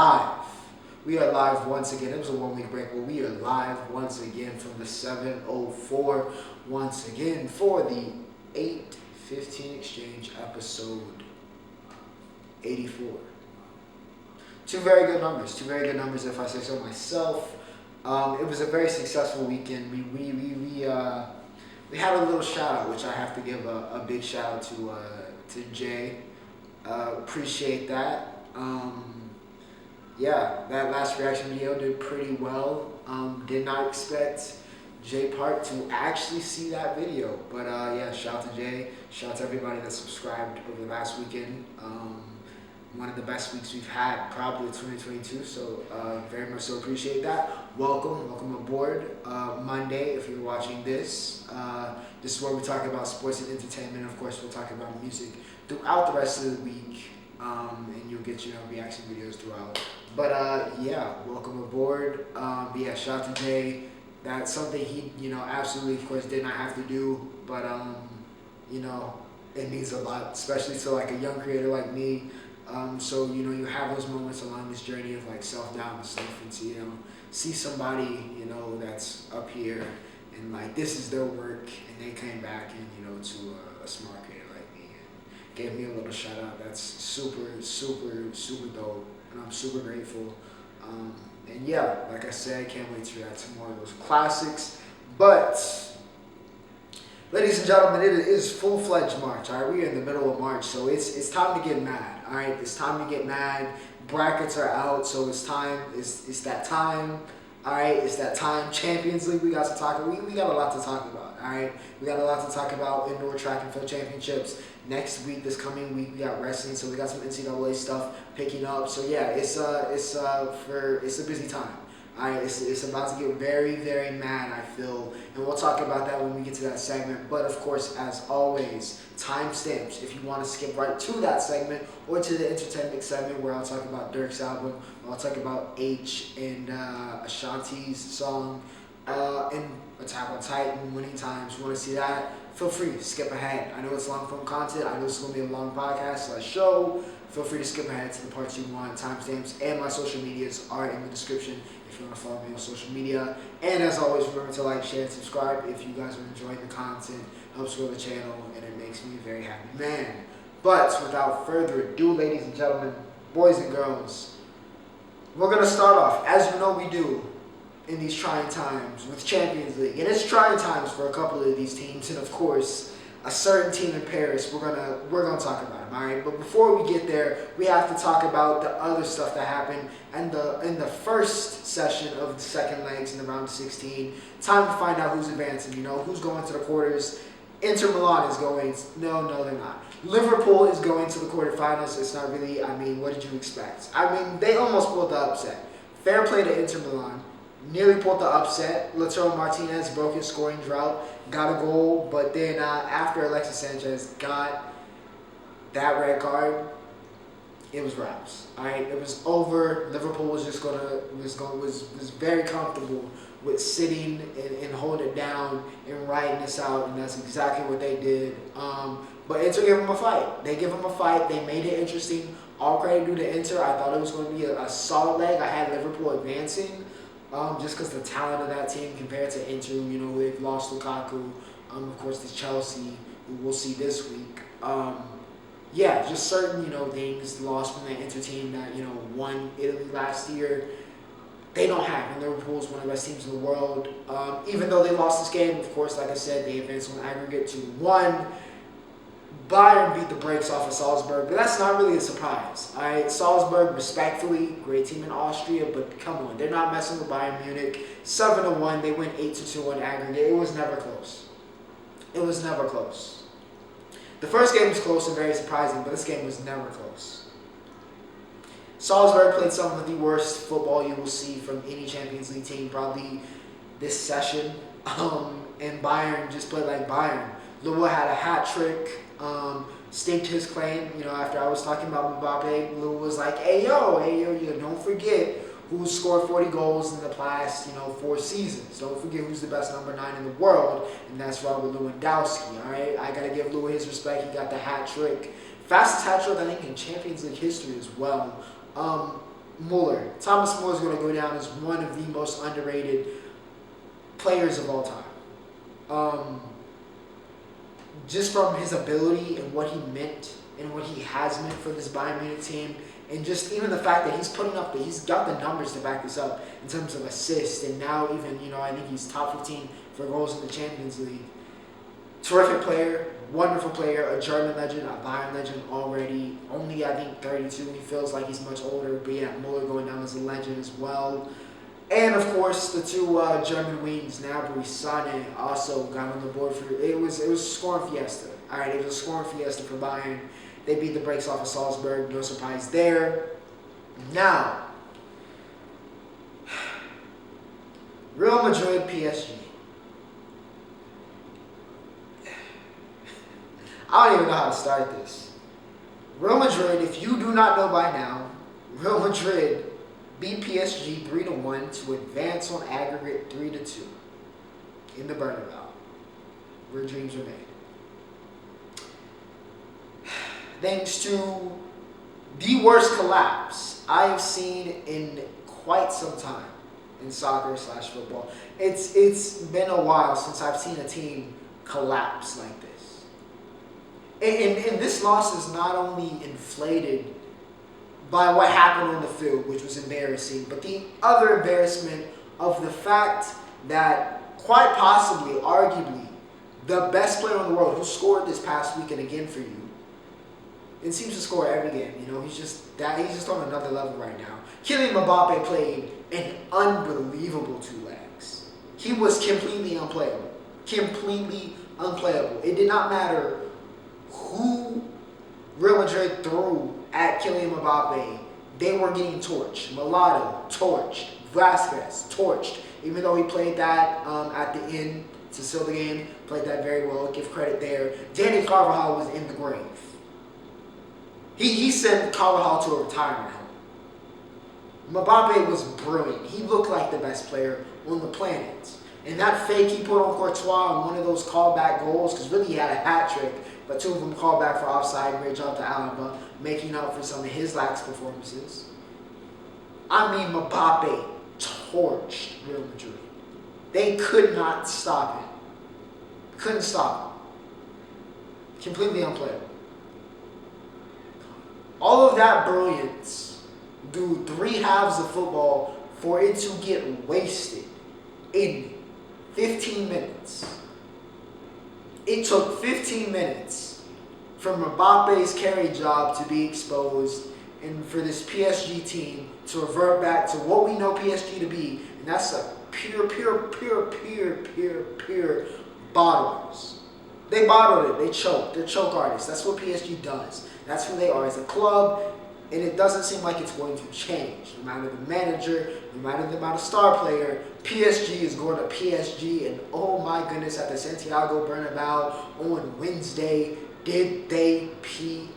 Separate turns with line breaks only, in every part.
live. We are live once again. It was a 1 week break, but we are live once again from the 704 once again for the 815 Exchange episode 84. Two very good numbers if I say so myself. It was a very successful weekend. We had a little shout out, which I have to give a big shout out to Jay. Appreciate that. That last reaction video did pretty well. Did not expect Jay Park to actually see that video, but shout out to Jay. Shout out to everybody that subscribed over the last weekend. One of the best weeks we've had probably in 2022, so very much so appreciate that. Welcome aboard. Monday, if you're watching this, this is where we talk about sports and entertainment. Of course, we'll talk about music throughout the rest of the week, and you'll get reaction videos throughout. But welcome aboard. Shout out to Jay. That's something he absolutely, of course, did not have to do, but it means a lot, especially to like a young creator like me. So you have those moments along this journey of like self-doubt and stuff, and to see somebody that's up here and like this is their work, and they came back and to a smart creator like me and gave me a little shout out. That's super dope, and I'm super grateful. And like I said, can't wait to react to more of those classics. But ladies and gentlemen, it is full-fledged March. All right, we are in the middle of March, so it's time to get mad. All right, it's time to get mad. Brackets are out, so it's time. It's that time. All right, it's that time. Champions League, we got to talk. We got a lot to talk about. All right, we got a lot to talk about. Indoor track and field championships next week. This coming week, we got wrestling, so we got some NCAA stuff picking up. So it's a busy time. All right, it's about to get very, very mad, I feel, and we'll talk about that when we get to that segment. But of course, as always, timestamps if you want to skip right to that segment or to the entertainment segment where I'll talk about Durk's album, or I'll talk about Aitch and Ashanti's song, and Attack on Titan, Winning Times. You want to see that? Feel free to skip ahead. I know it's long form content. I know it's going to be a long podcast show. Feel free to skip ahead to the parts you want. Timestamps and my social medias are in the description if you want to follow me on social media. And as always, remember to like, share, and subscribe if you guys are enjoying the content. Helps grow the channel, and it makes me a very happy man. But without further ado, ladies and gentlemen, boys and girls, we're going to start off, as you know we do, in these trying times with Champions League. And it's trying times for a couple of these teams, and of course, a certain team in Paris. We're gonna talk about them, all right? But before we get there, we have to talk about the other stuff that happened in the first session of the second legs in the round of 16. Time to find out who's advancing. Who's going to the quarters. Inter Milan is going. No, they're not. Liverpool is going to the quarterfinals. It's not really. What did you expect? They almost pulled the upset. Fair play to Inter Milan. Nearly pulled the upset. Lautaro Martinez broke his scoring drought, got a goal, but then after Alexis Sanchez got that red card, it was wraps. All right, it was over. Liverpool was just was very comfortable with sitting and holding it down and riding this out, and that's exactly what they did. But Inter gave them a fight. They gave them a fight. They made it interesting. All credit due to Inter. I thought it was going to be a solid leg. I had Liverpool advancing. Just because the talent of that team compared to Inter, they've lost Lukaku. Of course, there's Chelsea, who we'll see this week. Just certain, things lost from that Inter team that, won Italy last year. They don't have, and Liverpool is one of the best teams in the world. Even though they lost this game, of course, like I said, they advanced on aggregate 2-1. Bayern beat the brakes off of Salzburg, but that's not really a surprise. All right, Salzburg, respectfully, great team in Austria, but come on, they're not messing with Bayern Munich. 7-1, they went 8-2 on aggregate. It was never close. The first game was close and very surprising, but this game was never close. Salzburg played some of the worst football you will see from any Champions League team probably this session, and Bayern just played like Bayern. Lua had a hat trick. Staked his claim, after I was talking about Mbappe. Lou was like, hey yo, don't forget who scored 40 goals in the past, 4 seasons. Don't forget who's the best number 9 in the world, and that's Robert Lewandowski, all right? I got to give Lou his respect. He got the hat trick. Fastest hat trick, I think, in Champions League history as well. Muller. Thomas Muller is going to go down as one of the most underrated players of all time. Just from his ability and what he meant and what he has meant for this Bayern Munich team, and just even the fact that he's got the numbers to back this up in terms of assists, and now even, I think he's top 15 for goals in the Champions League. Terrific player, wonderful player, a German legend, a Bayern legend already. Only, I think, 32. He feels like he's much older, but yeah, Muller going down as a legend as well. And of course, the two German wings, Gnabry, Sané, also got on the board for it was a scoring fiesta. All right, it was a scoring fiesta for Bayern. They beat the brakes off of Salzburg. No surprise there. Now, Real Madrid, PSG. I don't even know how to start this. Real Madrid, if you do not know by now, Real Madrid beat PSG 3-1 to advance on aggregate 3-2 in the Bernabeu, where dreams are made. Thanks to the worst collapse I have seen in quite some time in soccer/football. It's been a while since I've seen a team collapse like this. And this loss is not only inflated by what happened on the field, which was embarrassing, but the other embarrassment of the fact that quite possibly, arguably, the best player in the world who scored this past weekend again for you, and seems to score every game, he's just on another level right now. Kylian Mbappe played an unbelievable 2 legs. He was completely unplayable. Completely unplayable. It did not matter who Real Madrid threw at Kylian Mbappe, they were getting torched. Mulatto, torched. Vasquez, torched. Even though he played that at the end to seal the game, played that very well, give credit there. Danny Carvajal was in the grave. He sent Carvajal to a retirement home. Mbappe was brilliant. He looked like the best player on the planet. And that fake he put on Courtois on one of those callback goals, because really he had a hat trick, but 2 of them called back for offside. Great job to Alaba, making up for some of his lax performances. I mean, Mbappe torched Real Madrid. They could not stop him. Couldn't stop him. Completely unplayable. All of that brilliance, do 3 halves of football for it to get wasted in 15 minutes. It took 15 minutes for Mbappe's carry job to be exposed and for this PSG team to revert back to what we know PSG to be, and that's a pure bottlers. They bottled it. They choked. They're choke artists. That's what PSG does. That's who they are as a club, and it doesn't seem like it's going to change. No matter the manager, no matter the amount of star player, PSG is going to PSG, and oh my goodness, at the Santiago Bernabeu on Wednesday, did they PSG.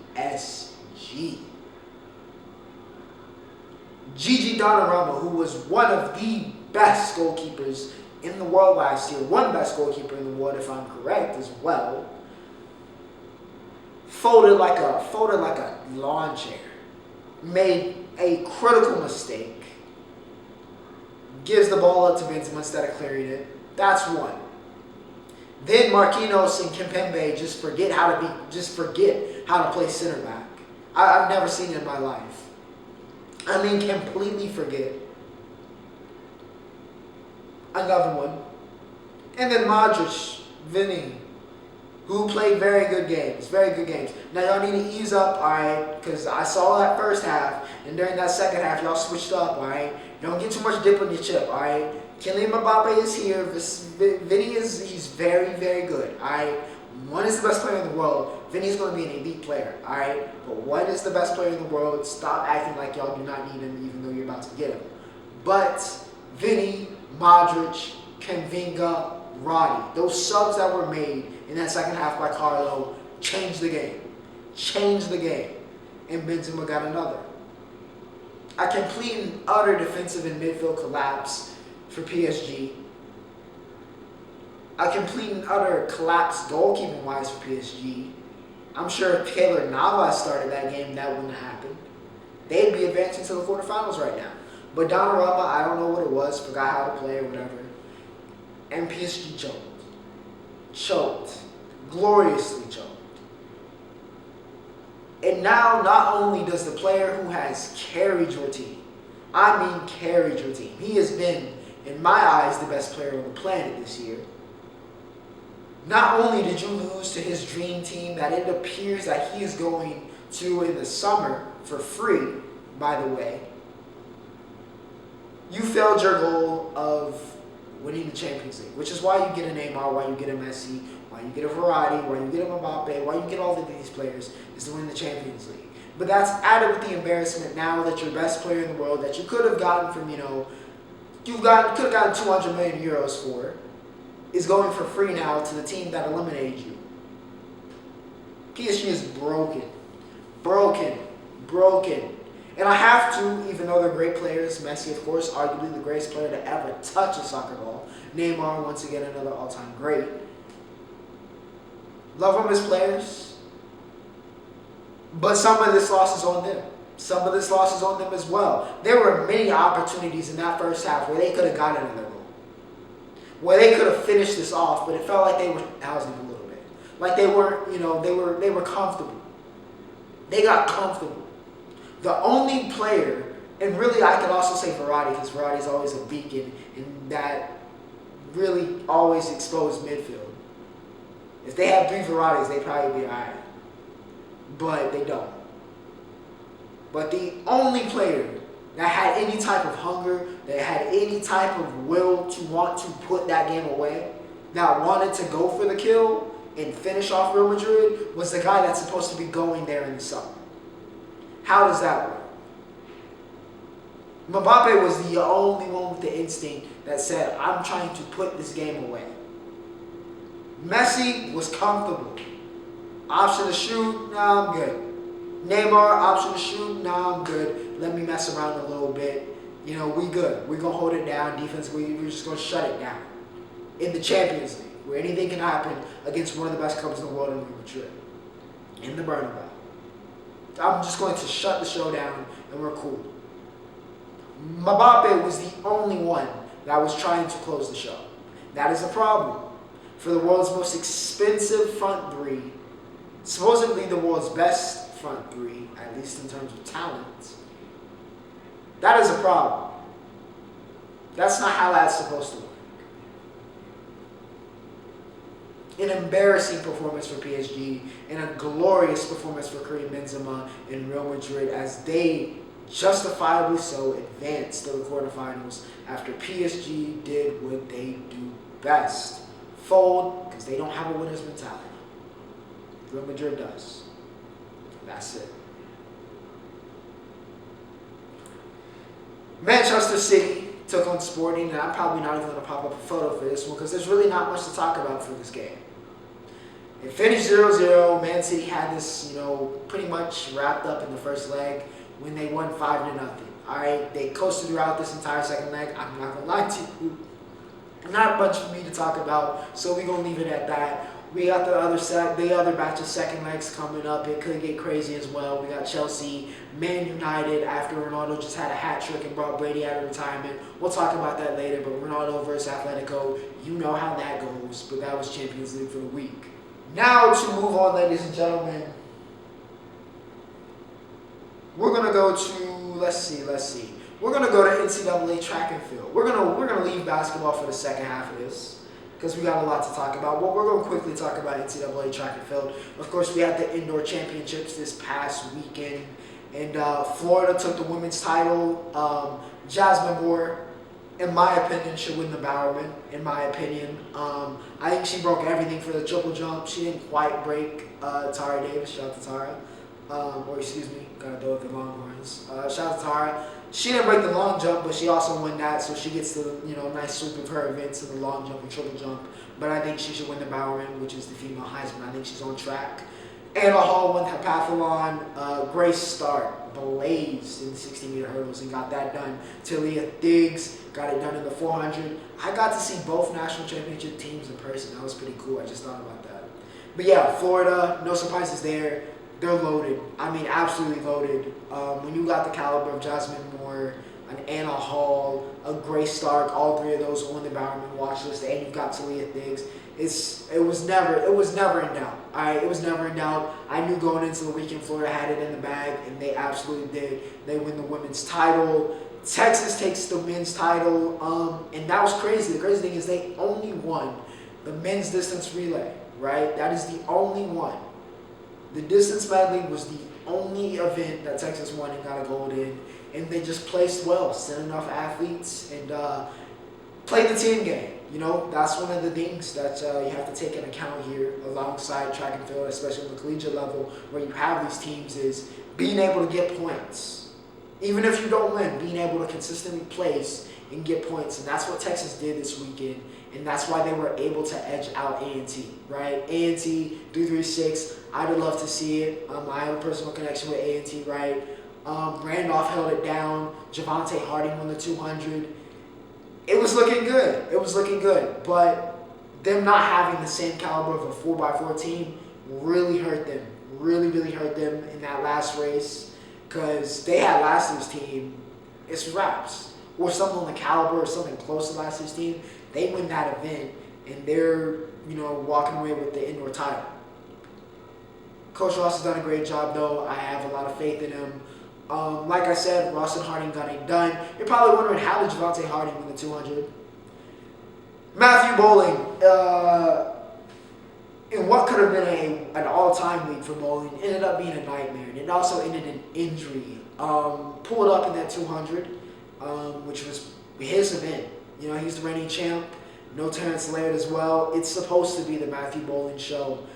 Gigi Donnarumma, who was one of the best goalkeepers in the world last year, one best goalkeeper in the world if I'm correct as well, folded like a lawn chair, made a critical mistake, gives the ball up to Benzema instead of clearing it. That's one. Then Marquinhos and Kimpembe just forget how to play center back. I've never seen it in my life. I mean, completely forget. Another one. And then Modric, Vinny, who played very good games. Now, y'all need to ease up, all right? Because I saw that first half, and during that second half, y'all switched up, all right? Don't get too much dip on your chip, all right? Kylian Mbappe is here. Vinny he's very, very good, all right? One is the best player in the world. Vinny's going to be an elite player, all right? But one is the best player in the world. Stop acting like y'all do not need him, even though you're about to get him. But Vinny, Modric, Camavinga, Roddy, those subs that were made in that second half by Carlo changed the game. And Benzema got another. A complete and utter defensive and midfield collapse for PSG. A complete and utter collapse goalkeeping-wise for PSG. I'm sure if Keylor Navas started that game, that wouldn't have happened. they'd be advancing to the quarterfinals right now. But Donnarumma, I don't know what it was, forgot how to play or whatever. And PSG choked. Choked. Gloriously choked. And now, not only does the player who has carried your team, I mean carried your team, he has been, in my eyes, the best player on the planet this year. Not only did you lose to his dream team that it appears that he is going to in the summer for free, by the way, you failed your goal of winning the Champions League, which is why you get a Neymar, why you get a Messi, why you get a Verratti, why you get a Mbappe, why you get all of these players, is to win the Champions League. But that's added with the embarrassment now that your best player in the world that you could have gotten from, could have gotten 200 million euros for, is going for free now to the team that eliminated you. PSG is broken. Broken. And I have to, even though they're great players, Messi, of course, arguably the greatest player to ever touch a soccer ball. Neymar, once again, another all-time great. Love them as players. But some of this loss is on them. Some of this loss is on them as well. There were many opportunities in that first half where they could have gotten another goal, where they could have finished this off, but it felt like they were housing a little bit. Like they weren't, they were comfortable. They got comfortable. The only player, and really I could also say Verratti, because Verratti's always a beacon in that really always exposed midfield. If they had 3 Verrattis, they'd probably be alright. But they don't. But the only player that had any type of hunger, that had any type of will to want to put that game away, that wanted to go for the kill and finish off Real Madrid, was the guy that's supposed to be going there in the summer. How does that work? Mbappe was the only one with the instinct that said, I'm trying to put this game away. Messi was comfortable. Option to shoot, nah, I'm good. Neymar, option to shoot, nah, I'm good. Let me mess around a little bit. We good. We're going to hold it down. Defensively, we're just going to shut it down. In the Champions League, where anything can happen against one of the best clubs in the world in Real Madrid. In the Bernabeu. I'm just going to shut the show down and we're cool. Mbappe was the only one that was trying to close the show. That is a problem. For the world's most expensive front three, supposedly the world's best front three, at least in terms of talent, that is a problem. That's not how that's supposed to work. An embarrassing performance for PSG and a glorious performance for Karim Benzema in Real Madrid as they, justifiably so, advanced to the quarterfinals after PSG did what they do best. Fold, because they don't have a winner's mentality. Real Madrid does. That's it. Manchester City took on Sporting, and I'm probably not even going to pop up a photo for this one because there's really not much to talk about for this game. It finished 0-0. Man City had this, pretty much wrapped up in the first leg when they won 5-0. All right, they coasted throughout this entire second leg. I'm not going to lie to you. Not much for me to talk about, so we're going to leave it at that. We got the other batch of second legs coming up. It could get crazy as well. We got Chelsea, Man United after Ronaldo just had a hat trick and brought Brady out of retirement. We'll talk about that later, but Ronaldo versus Atletico, you know how that goes, but that was Champions League for the week. Now to move on, ladies and gentlemen, we're going to go to, let's see. We're going to go to NCAA track and field. We're gonna leave basketball for the second half of this because we got a lot to talk about. Well, we're going to quickly talk about NCAA track and field. Of course, we had the indoor championships this past weekend, and Florida took the women's title. Jasmine Moore, in my opinion, should win the Bowerman, in my opinion. I think she broke everything for the triple jump. She didn't quite break Tara Davis. Shout out to Tara. Gotta do with the Longhorns. Shout out to Tara. She didn't break the long jump, but she also won that, so she gets the nice sweep of her events in the long jump and triple jump. But I think she should win the Bowerman, which is the female Heisman. I think she's on track. Anna Hall won heptathlon. Grace Stark blazed in the 60-meter hurdles and got that done. Talia Diggs got it done in the 400. I got to see both national championship teams in person. That was pretty cool. I just thought about that. But yeah, Florida, no surprises there. they're loaded. I mean, absolutely loaded. When you got the caliber of Jasmine Moore, an Anna Hall, a Grace Stark, all three of those on the Bowerman watch list, and you've got Talia Diggs. It was never in doubt. All right, it was never in doubt. I knew going into the weekend Florida had it in the bag, and they absolutely did. They win the women's title. Texas takes the men's title, and that was crazy. The crazy thing is they only won the men's distance relay, right? That is the only one. The distance medley was the only event that Texas won and got a gold in, and they just placed well, sent enough athletes, and played the team game. You know, that's one of the things that you have to take into account here alongside track and field, especially on the collegiate level where you have these teams, is being able to get points. Even if you don't win, being able to consistently place and get points. And that's what Texas did this weekend. And that's why they were able to edge out A&T, right? A&T, 336, I would love to see it. I have a personal connection with A&T, right? Randolph held it down. Javante Harding won the 200. It was looking good. It was looking good. But them not having the same caliber of a 4x4 team really hurt them. Really, really hurt them in that last race. Because they had last year's team, it's wraps. Or something on the caliber or something close to last year's team. They win that event, and they're, walking away with the indoor title. Coach Ross has done a great job, though. I have a lot of faith in him. Like I said, Ross and Harding got it done. You're probably wondering, how did Javante Harding win the 200? Matthew Bowling, in what could have been an all-time week for Bowling, ended up being a nightmare. And it also ended in injury. Pulled up in that 200, which was his event. He's the reigning champ. No Terrence Laird as well. It's supposed to be the Matthew Bowling show,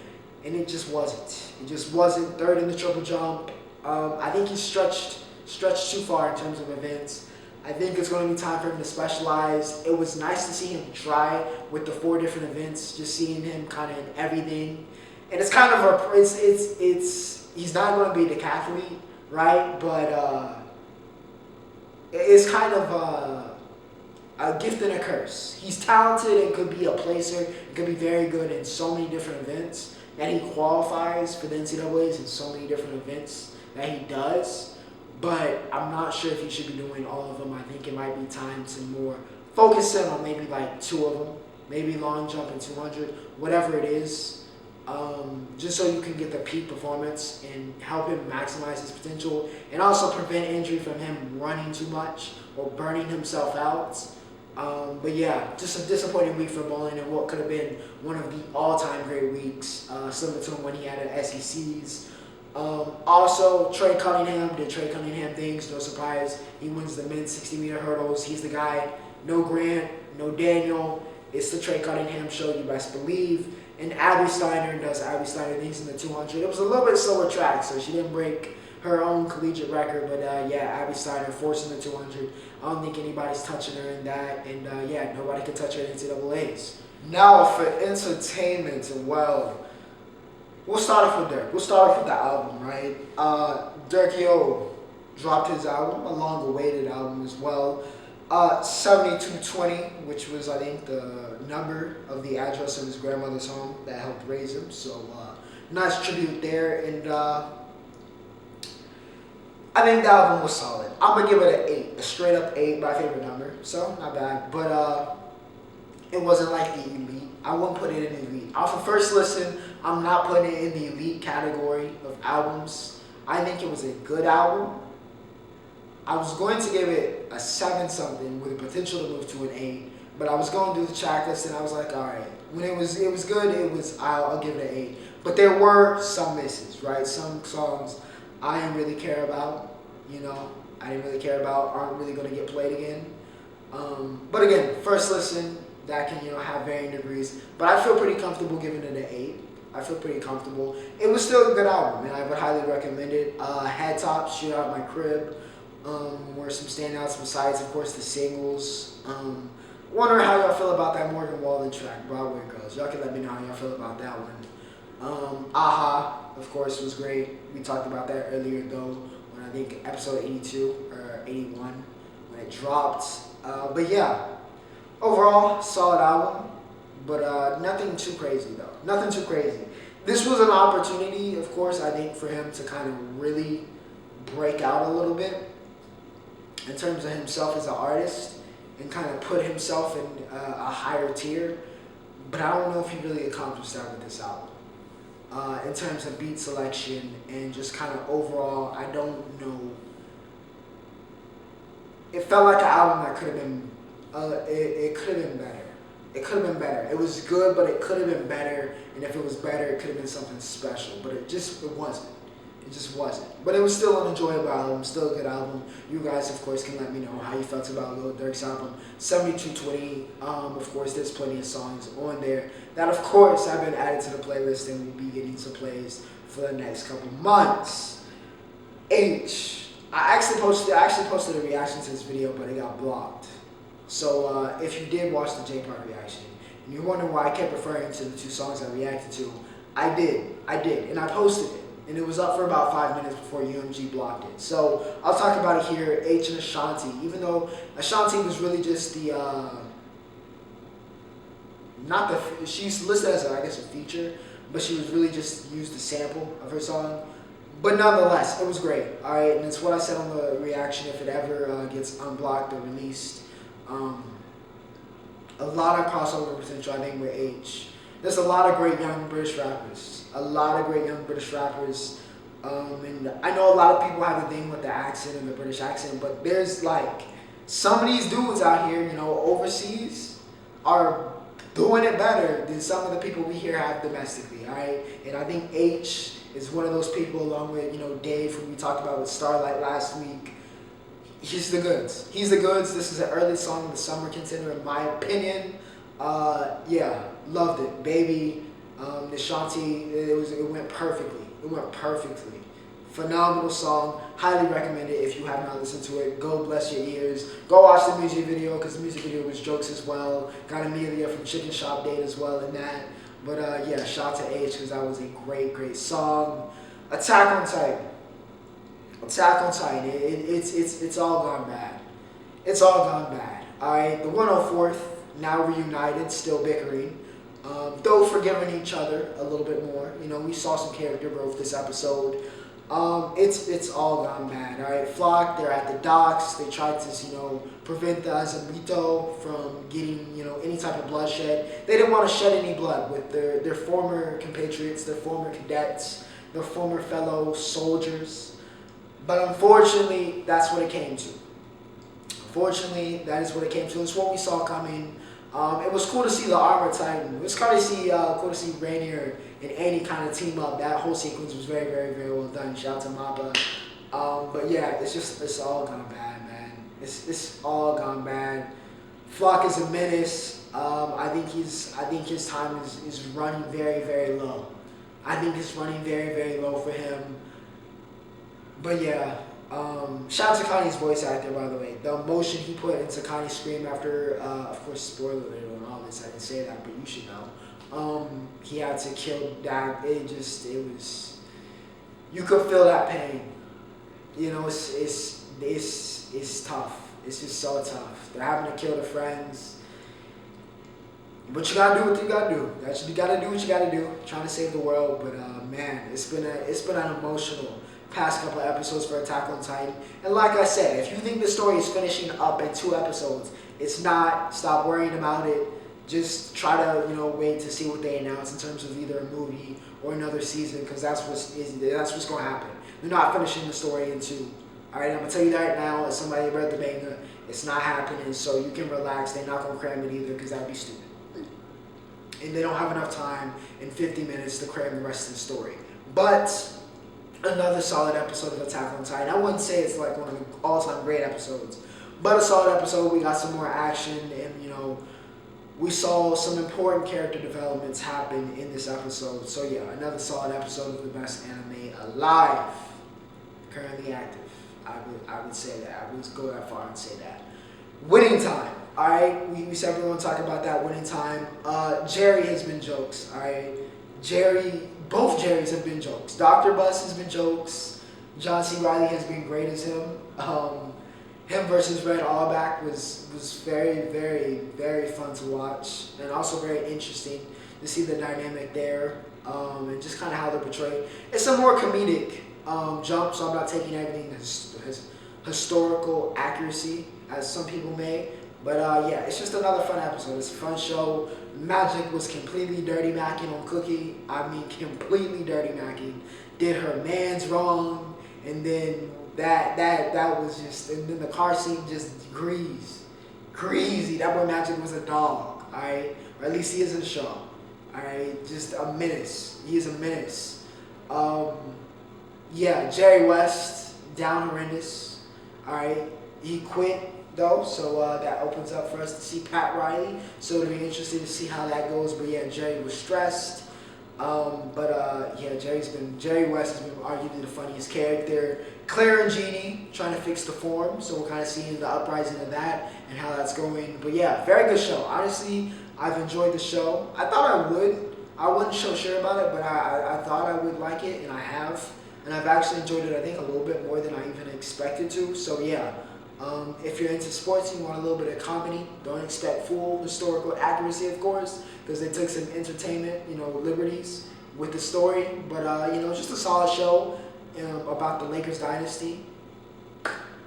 and it just wasn't. It just wasn't. Third in the triple jump. I think he stretched too far in terms of events. I think it's going to be time for him to specialize. It was nice to see him try with the 4 different events, just seeing him kind of in everything. And it's kind of he's not going to be a decathlete, right? But it's kind of a gift and a curse. He's talented and could be a placer, and could be very good in so many different events that he qualifies for the NCAAs in so many different events that he does. But I'm not sure if he should be doing all of them. I think it might be time to more focus in on maybe like 2 of them, maybe long jump and 200, whatever it is, just so you can get the peak performance and help him maximize his potential, and also prevent injury from him running too much or burning himself out. But yeah, just a disappointing week for Bowling, and what could have been one of the all-time great weeks, similar to when he had an SECs. Also, Trey Cunningham did Trey Cunningham things. No surprise, he wins the men's 60-meter hurdles. He's the guy. No Grant, no Daniel. It's the Trey Cunningham show, you best believe. And Abby Steiner does Abby Steiner things in the 200. It was a little bit slower track, so she didn't break her own collegiate record. But Abby Steiner forcing the 200. I don't think anybody's touching her in that. And nobody can touch her in NCAAs. Now for entertainment, well, we'll start off with Durk. We'll start off with the album, right? Durk dropped his album, a long-awaited album as well. 7220, which was, I think, the number of the address of his grandmother's home that helped raise him. So, nice tribute there. And I think the album was solid. I'm going to give it an 8, a straight-up 8, my favorite number. So, not bad. But it wasn't like the elite. I wouldn't put it in the elite. Off of first listen, I'm not putting it in the elite category of albums. I think it was a good album. I was going to give it a 7-something with the potential to move to an 8, but I was going to do the checklist and I was like, all right. When it was good. I'll give it an 8. But there were some misses, right? Some songs I didn't really care about. I didn't really care about. Aren't really going to get played again. But again, first listen, that can have varying degrees. But I feel pretty comfortable giving it an 8. I feel pretty comfortable. It was still a good album, and I would highly recommend it. Head Top, Shoot Out My Crib. Were some standouts besides, of course, the singles. Wondering how y'all feel about that Morgan Wallen track, Broadway Girls. Y'all can let me know how y'all feel about that one. Aha, of course, was great. We talked about that earlier, though, when I think episode 82 or 81 when it dropped. But yeah, overall, solid album, but nothing too crazy, though. Nothing too crazy. this was an opportunity, of course, I think, for him to kind of really break out a little bit in terms of himself as an artist and kind of put himself in a higher tier. But I don't know if he really accomplished that with this album. In terms of beat selection and just kind of overall, I don't know. It felt like an album that could have been, it could have been better. It could have been better. It was good, but it could have been better. And if it was better, it could have been something special. But it wasn't. It just wasn't. But it was still an enjoyable album, still a good album. You guys, of course, can let me know how you felt about Lil Durk's album. 7220, of course, there's plenty of songs on there that, of course, have been added to the playlist and will be getting some plays for the next couple months. Aitch. I actually posted a reaction to this video, but it got blocked. So if you did watch the J Park reaction, and you're wondering why I kept referring to the two songs I reacted to, I did, and I posted it. And it was up for about 5 minutes before UMG blocked it. So I'll talk about it here. Aitch and Ashanti. Even though Ashanti was really just the, she's listed as, I guess, a feature, but she was really just used a sample of her song. But nonetheless, it was great. All right, and it's what I said on the reaction. If it ever gets unblocked or released, a lot of crossover potential, I think, with Aitch. There's a lot of great young British rappers. And I know a lot of people have a thing with the accent and the British accent, but there's like, some of these dudes out here, overseas, are doing it better than some of the people we here have domestically, alright? And I think Aitch is one of those people, along with, Dave, who we talked about with Starlight last week. He's the goods. He's the goods. This is an early song of the summer contender, in my opinion. Yeah, loved it. Baby, Ashanti, it went perfectly. It went perfectly. Phenomenal song. Highly recommend it if you have not listened to it. Go bless your ears. Go watch the music video, because the music video was jokes as well. Got Amelia from Chicken Shop Date as well in that. But yeah, shout out to Aitch, because that was a great, great song. Attack on Titan. It's all gone bad. It's all gone bad. Alright, the 104th, now reunited, still bickering. Though forgiving each other a little bit more. We saw some character growth this episode. It's all gone bad. All right, Flock, they're at the docks. They tried to, prevent the Azamito from getting, any type of bloodshed. They didn't want to shed any blood with their former compatriots, their former cadets, their former fellow soldiers. But unfortunately, that's what it came to. Unfortunately, that is what it came to. It's what we saw coming. It was cool to see the Armor Titan. It was cool to see Rainier and Annie kind of team up. That whole sequence was very, very, very well done. Shout out to Mappa. But yeah, it's all gone bad, man. It's all gone bad. Flock is a menace. I think his time is running very, very low. I think it's running very, very low for him. But yeah. Shout out to Kanye's voice actor, by the way. The emotion he put into Kanye's scream after, of course, spoiler alert on all this. I didn't say that, but you should know. He had to kill Dad. It was. You could feel that pain. It's tough. It's just so tough. They're having to kill their friends. But you gotta do what you gotta do. You gotta do what you gotta do. Trying to save the world, but man, it's been an emotional past couple of episodes for Attack on Titan. And like I said, if you think the story is finishing up in 2 episodes, it's not. Stop worrying about it. Just try to, wait to see what they announce in terms of either a movie or another season, because that's what's going to happen. They're not finishing the story in 2. All right, I'm going to tell you that now as somebody read the manga. It's not happening, so you can relax. They're not going to cram it either, because that would be stupid. And they don't have enough time in 50 minutes to cram the rest of the story. But another solid episode of Attack on Titan. I wouldn't say it's like one of the all-time great episodes, but a solid episode. We got some more action, and we saw some important character developments happen in this episode. So yeah, another solid episode of the best anime alive, currently active. I would say that. I would go that far and say that. Winning time. All right, we said we were going to talk about that. Winning time. Jerry has been jokes. All right, both Jerrys have been jokes. Dr. Bus has been jokes. John C. Reilly has been great as him. Him versus Red Auerbach was very, very, very fun to watch, and also very interesting to see the dynamic there. and just kind of how they're portrayed. It's a more comedic jump, so I'm not taking everything as historical accuracy as some people may. But yeah, it's just another fun episode. It's a fun show. Magic was completely dirty macking on Cookie. I mean, completely dirty macking. Did her man's wrong, and then that was just, and then the car scene just greasy. That boy Magic was a dog, all right, or at least he is in the show, all right. Just a menace. He is a menace. Yeah, Jerry West down horrendous. All right, he quit though, so that opens up for us to see Pat Riley. So it'll be interesting to see how that goes. But yeah, Jerry was stressed. Yeah, Jerry West has been arguably the funniest character. Claire and Jeannie trying to fix the form, so we're kind of seeing the uprising of that and how that's going. But yeah, very good show. Honestly, I've enjoyed the show. I thought I would. I wasn't so sure about it, but I thought I would like it, and I have. And I've actually enjoyed it, I think, a little bit more than I even expected to. So yeah, if you're into sports and you want a little bit of comedy, don't expect full historical accuracy, of course, because they took some entertainment, liberties with the story. But just a solid show about the Lakers dynasty.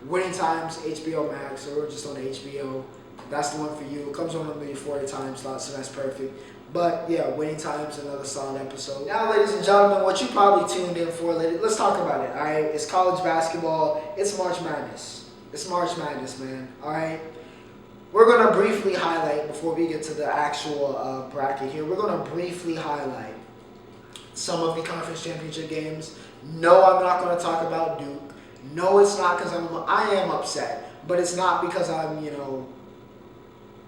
Winning Times, HBO Max, or just on HBO. That's the one for you. It comes on the 40 time slot, so that's perfect. But yeah, Winning Times, another solid episode. Now, ladies and gentlemen, what you probably tuned in for, let's talk about it, all right? It's college basketball. It's March Madness. It's March Madness, man, all right? We're going to briefly highlight, before we get to the actual bracket here, we're going to briefly highlight some of the conference championship games. No, I'm not going to talk about Duke. No, it's not because I am upset. But it's not because I'm,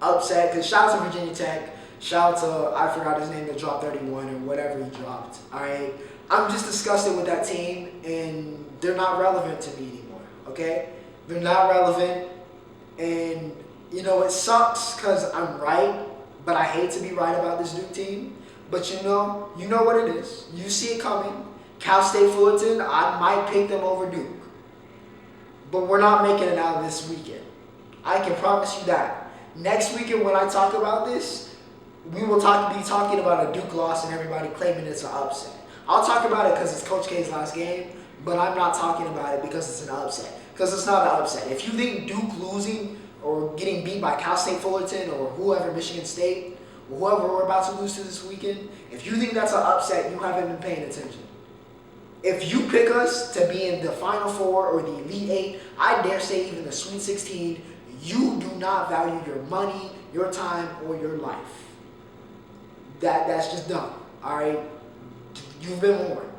upset. Because shout out to Virginia Tech. Shout out to, I forgot his name, that dropped 31 or whatever he dropped. All right? I'm just disgusted with that team, and they're not relevant to me anymore. Okay? They're not relevant. And, it sucks because I'm right, but I hate to be right about this Duke team. But you know what it is. You see it coming. Cal State Fullerton, I might pick them over Duke. But we're not making it out this weekend. I can promise you that. Next weekend when I talk about this, we will be talking about a Duke loss and everybody claiming it's an upset. I'll talk about it because it's Coach K's last game, but I'm not talking about it because it's an upset. Because it's not an upset. If you think Duke losing or getting beat by Cal State Fullerton or whoever, Michigan State, or whoever we're about to lose to this weekend, if you think that's an upset, you haven't been paying attention. If you pick us to be in the Final Four or the Elite Eight, I dare say even the Sweet 16, you do not value your money, your time, or your life. That's just dumb, all right? You've been warned.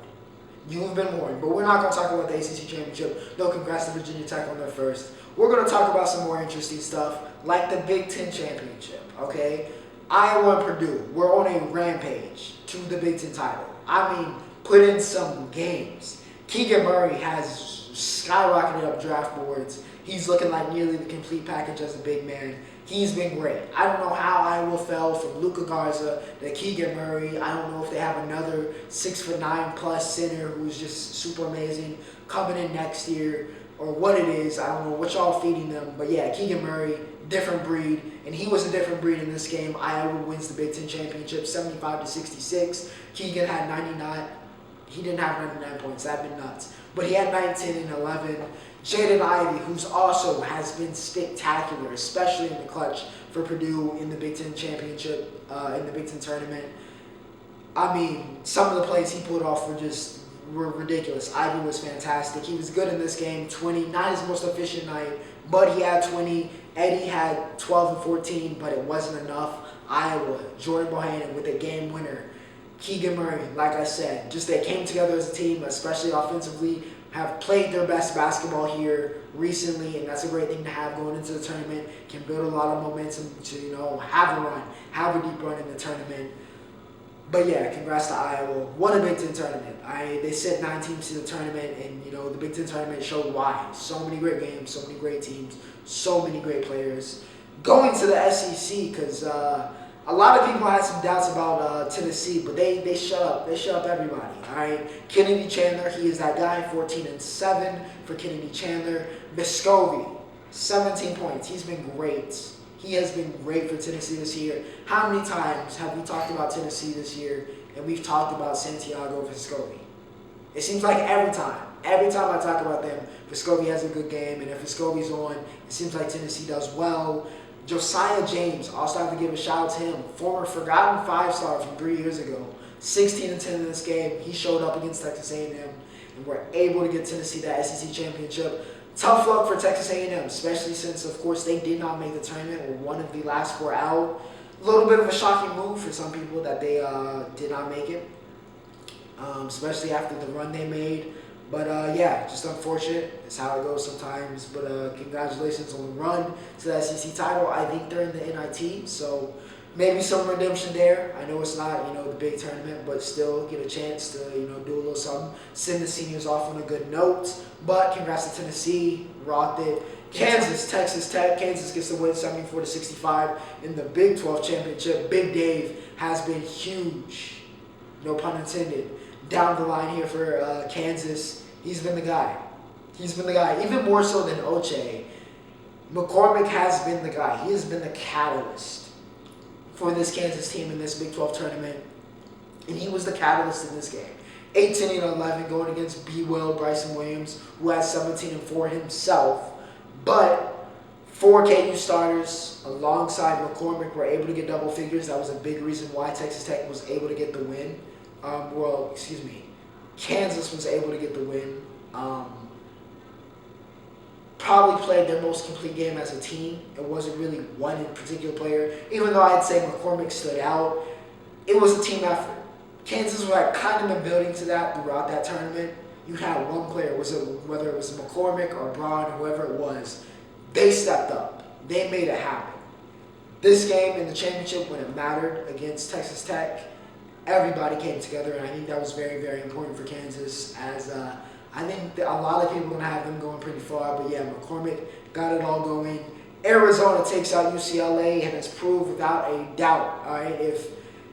You've been warned. But we're not going to talk about the ACC Championship. No, congrats to Virginia Tech on their first. We're going to talk about some more interesting stuff, like the Big Ten Championship, okay? Iowa and Purdue, we're on a rampage to the Big Ten title. I mean, put in some games. Keegan Murray has skyrocketed up draft boards. He's looking like nearly the complete package as a big man. He's been great. I don't know how Iowa fell from Luka Garza to Keegan Murray. I don't know if they have another 6'9" center who's just super amazing coming in next year or what it is. I don't know what y'all feeding them. But yeah, Keegan Murray, different breed. And he was a different breed in this game. Iowa wins the Big Ten Championship 75-66. Keegan had 99. He didn't have 99 points. That'd been nuts. But he had 19 and 11. Jaden Ivey, who's also has been spectacular, especially in the clutch for Purdue in the Big Ten Championship, in the Big Ten Tournament. I mean, some of the plays he pulled off were ridiculous. Ivey was fantastic. He was good in this game. 20, not his most efficient night, but he had 20. Eddie had 12 and 14, but it wasn't enough. Iowa, Jordan Bohannon with a game winner. Keegan Murray, like I said, just they came together as a team, especially offensively, have played their best basketball here recently, and that's a great thing to have going into the tournament. Can build a lot of momentum to, have a run, have a deep run in the tournament. But yeah, congrats to Iowa. What a Big Ten tournament. They sent 9 teams to the tournament, and the Big Ten tournament showed why. So many great games, so many great teams, so many great players. Going to the SEC, because a lot of people had some doubts about Tennessee, but they shut up. They shut up everybody, all right? Kennedy Chandler, he is that guy, 14 and 7 for Kennedy Chandler. Vescovi, 17 points. He's been great. He has been great for Tennessee this year. How many times have we talked about Tennessee this year and we've talked about Santiago Vescovi. It seems like every time I talk about them, Vescovi has a good game, and if Vescovi's on, it seems like Tennessee does well. Josiah James, also have to give a shout out to him, former forgotten 5-star from 3 years ago, 16-10 in this game. He showed up against Texas A&M, and were able to get Tennessee that SEC championship. Tough luck for Texas A&M, especially since, of course, they did not make the tournament, or one of the last 4 out. A little bit of a shocking move for some people that they did not make it, especially after the run they made. But yeah, just unfortunate. It's how it goes sometimes. But congratulations on the run to the SEC title. I think they're in the NIT, so maybe some redemption there. I know it's not, the big tournament, but still get a chance to, do a little something. Send the seniors off on a good note. But congrats to Tennessee, rocked it. Kansas, Texas Tech. Kansas gets the win 74-65 in the Big 12 championship. Big Dave has been huge, no pun intended, down the line here for Kansas. He's been the guy. Even more so than Oche. McCormick has been the guy. He has been the catalyst for this Kansas team in this Big 12 tournament. And he was the catalyst in this game. 18-11 going against B-Will, Bryson Williams, who has 17-4 himself. But 4 KU starters alongside McCormick were able to get double figures. That was a big reason why Texas Tech was able to get the win. Kansas was able to get the win. Probably played their most complete game as a team. It wasn't really one in particular player. Even though I'd say McCormick stood out, it was a team effort. Kansas had kind of been building to that throughout that tournament. You had one player, whether it was McCormick or Bron, whoever it was, they stepped up. They made it happen. This game in the championship, when it mattered against Texas Tech, everybody came together, and I think that was very, very important for Kansas, as I think that a lot of people are going to have them going pretty far. But yeah, McCormick got it all going. Arizona takes out UCLA, and has proved without a doubt, all right,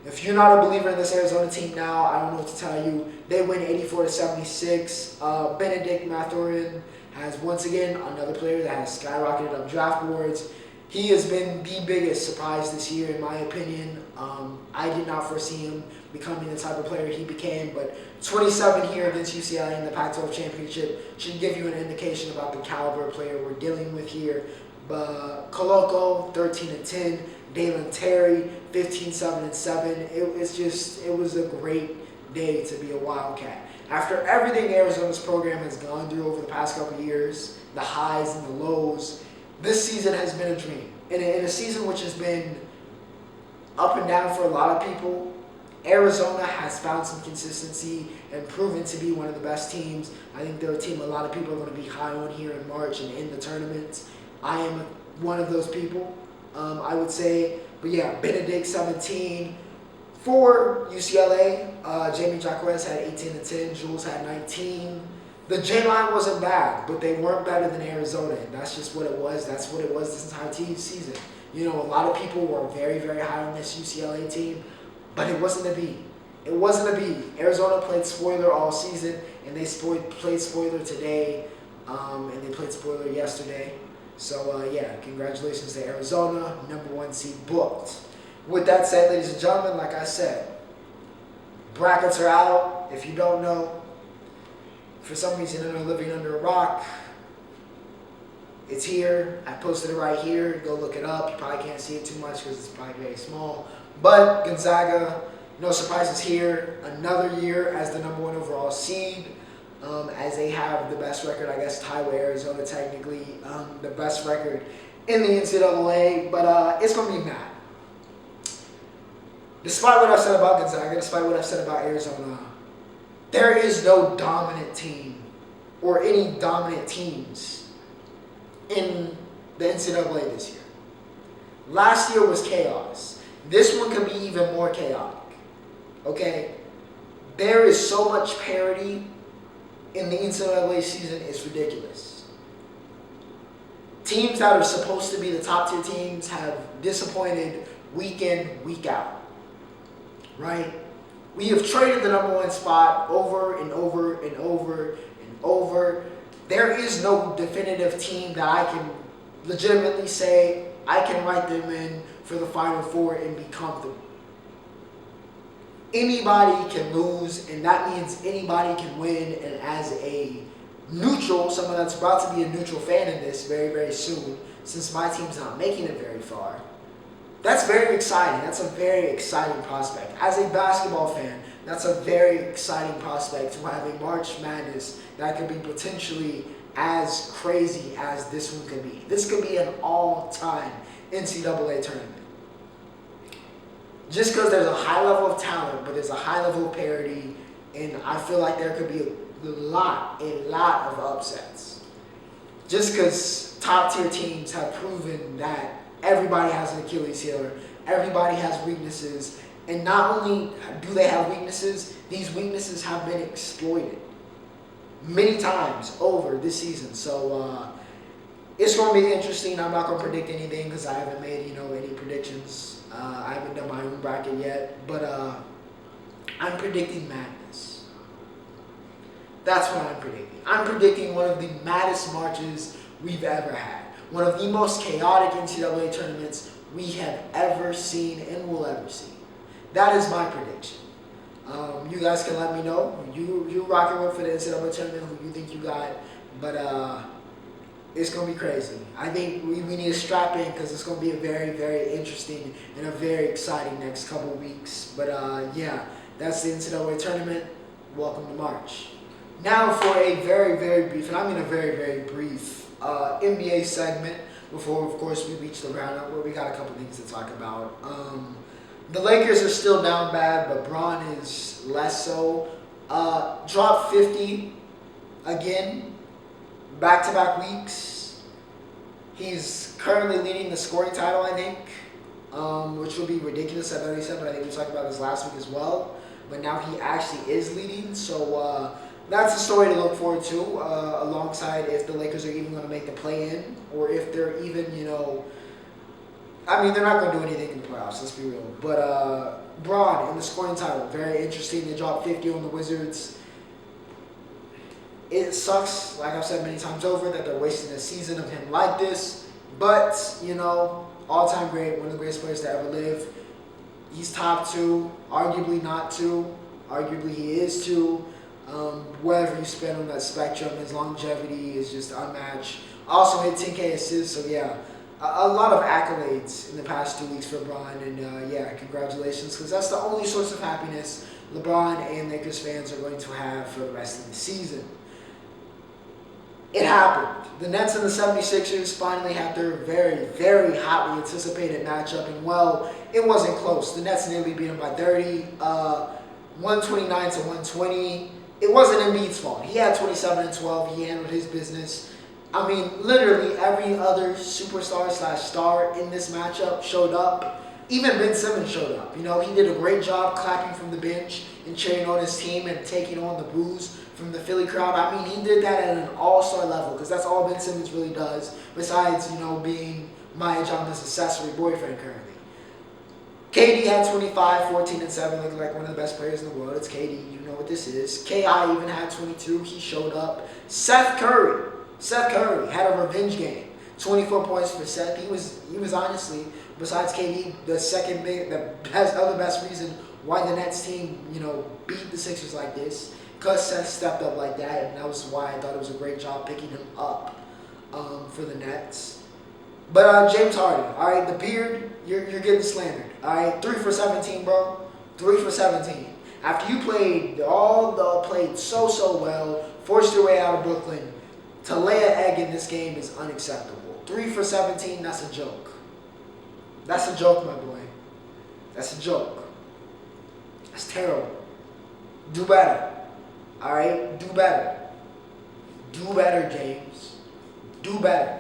if you're not a believer in this Arizona team now, I don't know what to tell you. They win 84-76. Benedict Mathurin has, once again, another player that has skyrocketed up draft boards. He has been the biggest surprise this year, in my opinion. I did not foresee him becoming the type of player he became, but 27 here against UCLA in the Pac-12 championship should give you an indication about the caliber of player we're dealing with here. But Coloco, 13-10. Dalen Terry, 15-7-7. It was a great day to be a Wildcat. After everything Arizona's program has gone through over the past couple of years, the highs and the lows, this season has been a dream. In a season which has been up and down for a lot of people, Arizona has found some consistency and proven to be one of the best teams. I think they're a team a lot of people are going to be high on here in March and in the tournament. I am one of those people, I would say. But yeah, Benedict 17. For UCLA, Jamie Jacquez had 18-10. Jules had 19. The J-line wasn't bad, but they weren't better than Arizona. And that's just what it was. That's what it was this entire season. A lot of people were very, very high on this UCLA team, but it wasn't a B. It wasn't a B. Arizona played spoiler all season, and they played spoiler today, and they played spoiler yesterday. So, yeah, congratulations to Arizona, number 1 seed booked. With that said, ladies and gentlemen, like I said, brackets are out. If you don't know, for some reason you're living under a rock, it's here. I posted it right here. Go look it up. You probably can't see it too much because it's probably very small. But Gonzaga, no surprises here. Another year as the number 1 overall seed. As they have the best record, I guess, tied with Arizona technically, the best record in the NCAA, but it's going to be mad. Despite what I've said about Gonzaga, despite what I've said about Arizona, there is no dominant team or any dominant teams in the NCAA this year. Last year was chaos. This one could be even more chaotic. Okay? There is so much parity in the NCAA season, it's ridiculous. Teams that are supposed to be the top tier teams have disappointed week in, week out. Right? We have traded the number 1 spot over and over and over and over. There is no definitive team that I can legitimately say I can write them in for the Final Four and be comfortable. anybody can lose, and that means anybody can win. And as a neutral, someone that's about to be a neutral fan in this very, very soon, since my team's not making it very far, that's very exciting. That's a very exciting prospect. As a basketball fan, that's a very exciting prospect to have a March Madness that could be potentially as crazy as this one could be. This could be an all-time NCAA tournament. Just because there's a high level of talent, but there's a high level of parity, and I feel like there could be a lot of upsets. Just because top-tier teams have proven that everybody has an Achilles heel, everybody has weaknesses, and not only do they have weaknesses, these weaknesses have been exploited many times over this season. So it's going to be interesting. I'm not going to predict anything because I haven't made any predictions. I haven't done my own bracket yet, but I'm predicting madness. That's what I'm predicting. I'm predicting one of the maddest marches we've ever had. One of the most chaotic NCAA tournaments we have ever seen and will ever see. That is my prediction. You guys can let me know who you rocking with for the NCAA tournament, who you think you got. But it's going to be crazy. I think we need to strap in because it's going to be a very, very interesting and a very exciting next couple weeks. But yeah, that's the NCAA tournament. Welcome to March. Now for a very, very brief, and I mean a very, very brief NBA segment before, of course, we reach the roundup where we got a couple things to talk about. The Lakers are still down bad, but Bron is less so. Dropped 50 again, back-to-back weeks. He's currently leading the scoring title, I think, which would be ridiculous. I know he said, but I think we talked about this last week as well. But now he actually is leading, so that's a story to look forward to, alongside if the Lakers are even going to make the play-in, or if they're even, I mean, they're not going to do anything in the playoffs, let's be real. But Bron in the scoring title, very interesting. They dropped 50 on the Wizards. It sucks, like I've said many times over, that they're wasting a season of him like this. But, all-time great, one of the greatest players to ever live. He's top 2, arguably not 2. Arguably he is 2. Wherever you spend on that spectrum, his longevity is just unmatched. Also hit 10K assists, so yeah. A lot of accolades in the past 2 weeks for Bron, and yeah, congratulations, because that's the only source of happiness LeBron and Lakers fans are going to have for the rest of the season. It happened. The Nets and the 76ers finally had their very, very hotly anticipated matchup, and well, it wasn't close. The Nets nearly beat them by 30, 129 to 120. It wasn't Embiid's fault. He had 27 and 12. He handled his business. I mean, literally every other superstar/star in this matchup showed up. Even Ben Simmons showed up. He did a great job clapping from the bench and cheering on his team and taking on the boos from the Philly crowd. I mean, he did that at an all-star level because that's all Ben Simmons really does besides, being Maya Jama's accessory boyfriend currently. KD had 25, 14, and 7, looking like one of the best players in the world. It's KD. You know what this is. KI even had 22. He showed up. Seth Curry had a revenge game. 24 points for Seth. He was honestly, besides KD, the best reason why the Nets team, beat the Sixers like this. Because Seth stepped up like that, and that was why I thought it was a great job picking him up for the Nets. But James Harden, all right, the beard, you're getting slandered. All right, 3 for 17, bro. 3 for 17. After you played so well, forced your way out of Brooklyn, to lay an egg in this game is unacceptable. 3 for 17, that's a joke. That's a joke, my boy. That's a joke. That's terrible. Do better. All right? Do better. Do better, James. Do better.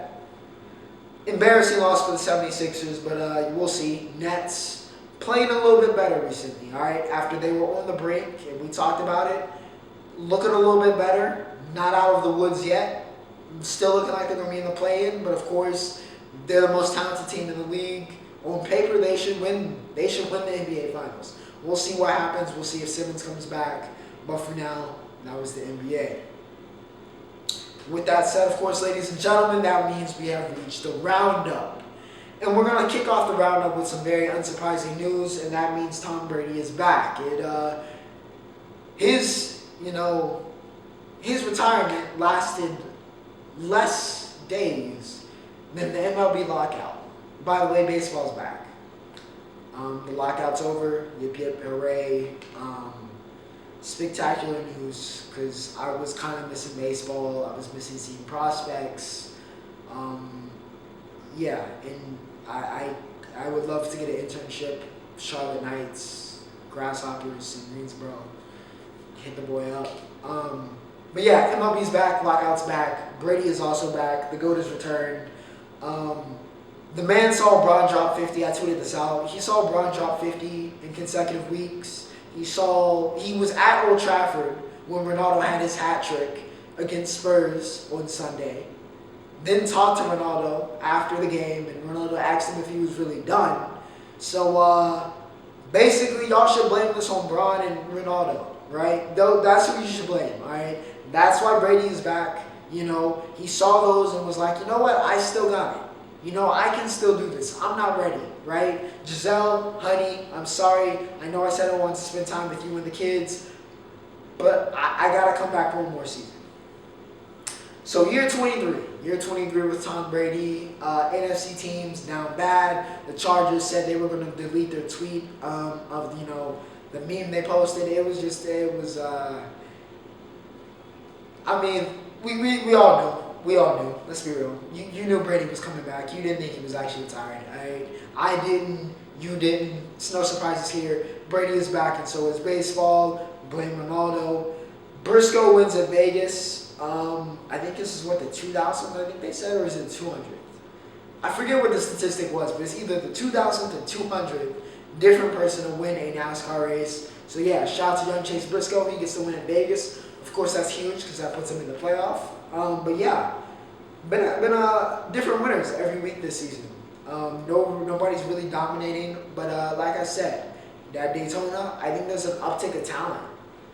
Embarrassing loss for the 76ers, but we'll see. Nets playing a little bit better recently, all right? After they were on the brink, and we talked about it, looking a little bit better. Not out of the woods yet. Still looking like they're going to be in the play-in, but of course, they're the most talented team in the league. On paper, they should win. They should win the NBA Finals. We'll see what happens. We'll see if Simmons comes back. But for now, that was the NBA. With that said, of course, ladies and gentlemen, that means we have reached the roundup. And we're going to to kick off the roundup with some very unsurprising news, and that means Tom Brady is back. His retirement lasted less days than the MLB lockout. By the way, baseball's back. The lockout's over. Yip yip hooray. Spectacular news, because I was kind of missing baseball. I was missing seeing prospects. Yeah, and I would love to get an internship. Charlotte Knights, Grasshoppers in Greensboro. Hit the boy up. But yeah, MLB's back, lockout's back. Brady is also back. The GOAT has returned. The man saw Bron drop 50. I tweeted this out. He saw Bron drop 50 in consecutive weeks. He was at Old Trafford when Ronaldo had his hat trick against Spurs on Sunday. Then talked to Ronaldo after the game, and Ronaldo asked him if he was really done. So basically, y'all should blame this on Bron and Ronaldo, right? That's who you should blame, all right? That's why Brady is back. He saw those and was like, you know what? I still got it. I can still do this. I'm not ready, right? Giselle, honey, I'm sorry. I know I said I wanted to spend time with you and the kids, but I got to come back one more season. So year 23 with Tom Brady. NFC teams down bad. The Chargers said they were going to delete their tweet of, the meme they posted. We all knew. We all knew. Let's be real. You knew Brady was coming back. You didn't think he was actually retired. I didn't. You didn't. It's no surprises here. Brady is back, and so is baseball. Blame Ronaldo. Briscoe wins at Vegas. I think this is what, the 2000th, I think they said, or is it 200th? I forget what the statistic was, but it's either the 2000th or 200th different person to win a NASCAR race. So yeah, shout out to young Chase Briscoe. He gets to win at Vegas. Of course, that's huge because that puts him in the playoff. But yeah, been different winners every week this season. Nobody's really dominating, but like I said, that Daytona, I think there's an uptick of talent.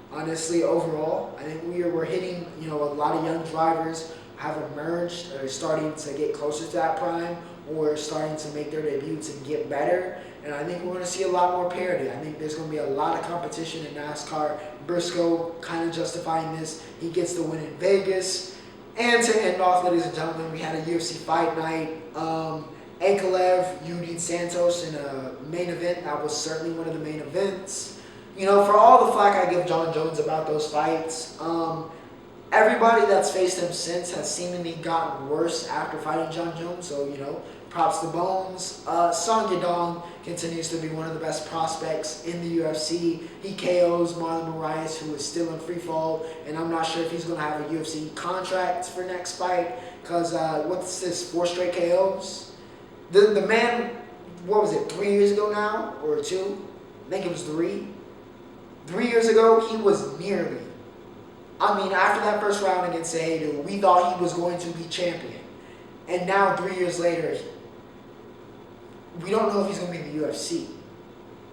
Honestly, overall, I think we're hitting, a lot of young drivers have emerged, or starting to get closer to that prime, or starting to make their debuts and get better. And I think we're going to see a lot more parity. I think there's going to be a lot of competition in NASCAR. Briscoe kind of justifying this. He gets the win in Vegas. And to end off, ladies and gentlemen, we had a UFC fight night. Ankalev, Yuri Santos in a main event. That was certainly one of the main events. For all the flack I give John Jones about those fights, everybody that's faced him since has seemingly gotten worse after fighting John Jones. So, props to Bones. Song Yadong continues to be one of the best prospects in the UFC. He KOs Marlon Moraes, who is still in free fall, and I'm not sure if he's going to have a UFC contract for next fight, because what's this, 4 straight KOs? The man, what was it, 3 years ago now, or 2? I think it was 3. 3 years ago, he was nearly. After that first round against Cejudo, we thought he was going to be champion. And now, 3 years later, we don't know if he's going to be in the UFC.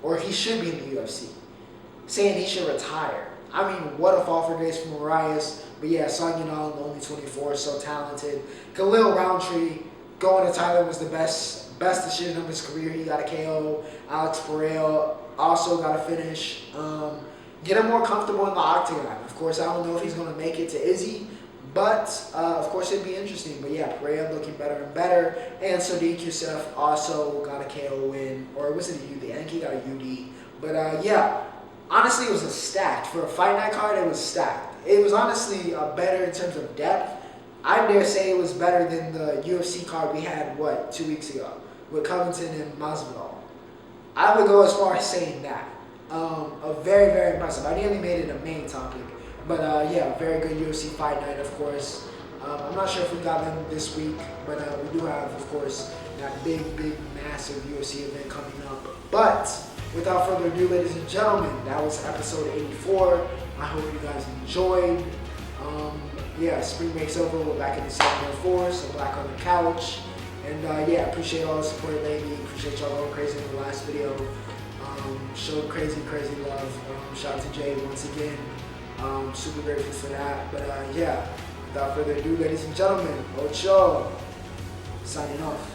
Or he should be in the UFC. Saying he should retire. What a fall for grace from Moraes. But yeah, Song Yadong, only 24, so talented. Khalil Roundtree, going to Thailand was the best decision of his career. He got a KO. Alex Pereira also got a finish. Get him more comfortable in the octagon. Of course, I don't know if he's going to make it to Izzy, but of course it'd be interesting. But yeah, Pereira looking better and better. And Sodiq Youssef also got a KO win. Or was it a UD? I think he got a UD. But yeah, honestly, it was stacked. For a fight night card, it was stacked. It was honestly better in terms of depth. I dare say it was better than the UFC card we had, 2 weeks ago, with Covington and Masvidal. I would go as far as saying that. Very, very impressive. I nearly made it a main topic. But yeah, very good UFC fight night, of course. I'm not sure if we got them this week, but we do have, of course, that big, massive UFC event coming up. But without further ado, ladies and gentlemen, that was episode 84. I hope you guys enjoyed. Yeah, spring break's over. We're back in the 704, so back on the couch. And yeah, appreciate all the support lately. Appreciate y'all going crazy in the last video. Showed crazy love. Shout out to Jay once again. Super grateful for that. But yeah, without further ado, ladies and gentlemen, Ocho signing off.